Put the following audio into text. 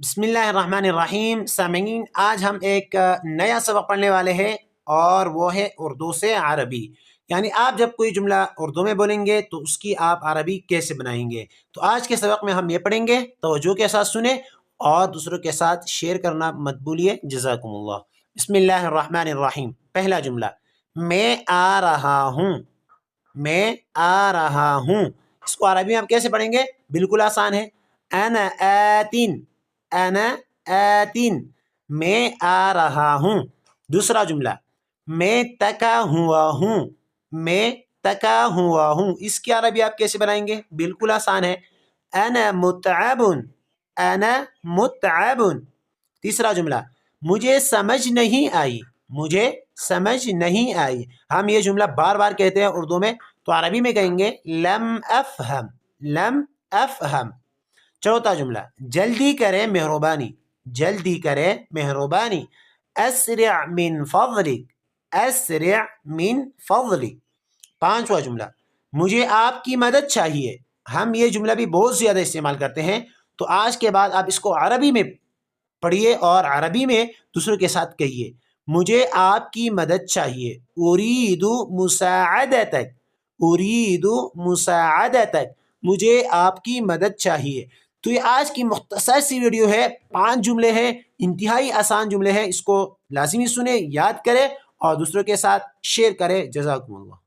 बिस्मिल्लाहिर्रहमानिर्रहीम। सामीन, आज हम एक नया सबक पढ़ने वाले हैं और वो है उर्दू से अरबी। यानी आप जब कोई जुमला उर्दू में बोलेंगे तो उसकी आप अरबी कैसे बनाएंगे। तो आज के सबक में हम ये पढ़ेंगे, तवज्जो के साथ सुने और दूसरों के साथ शेयर करना मत भूलिए। जज़ाकुमुल्लाह। बिस्मिल्लाहिर्रहमानिर्रहीम। पहला जुमला, मैं आ रहा हूँ। मैं आ रहा हूँ, इसको अरबी में आप कैसे पढ़ेंगे? बिल्कुल आसान है। अना आतिन, अना आतिन, मैं आ रहा हूँ। दूसरा जुमला, मैं तका हुआ हूँ। मैं तका हुआ हूँ, इसकी अरबी आप कैसे बनाएंगे? बिल्कुल आसान है। अना मुतअबुन, अना मुतअबुन। तीसरा जुमला, मुझे समझ नहीं आई। मुझे समझ नहीं आई, हम ये जुमला बार बार कहते हैं उर्दू में, तो अरबी में कहेंगे लम अफहम, लम अफहम। चौथा जुमला, जल्दी करें मेहरबानी। जल्दी करें मेहरबानी। अस्रिअ मिन फज़लिक, अस्रिअ मिन फज़लिक। पांचवा जुमला, मुझे आपकी मदद चाहिए। हम ये जुमला भी बहुत ज़्यादा इस्तेमाल करते हैं, तो आज के बाद आप इसको अरबी में पढ़िए और अरबी में दूसरों के साथ कहिए। मुझे आपकी मदद चाहिए। उरीदु मुसाअदतक, उरीदु मुसाअदतक, मुझे आपकी मदद चाहिए। तो ये आज की मुख्तसर सी वीडियो है। 5 जुमले हैं, इंतहाई आसान जुमले हैं। इसको लाजिमी सुने, याद करें और दूसरों के साथ शेयर करें। जज़ाकुमुल्लाह।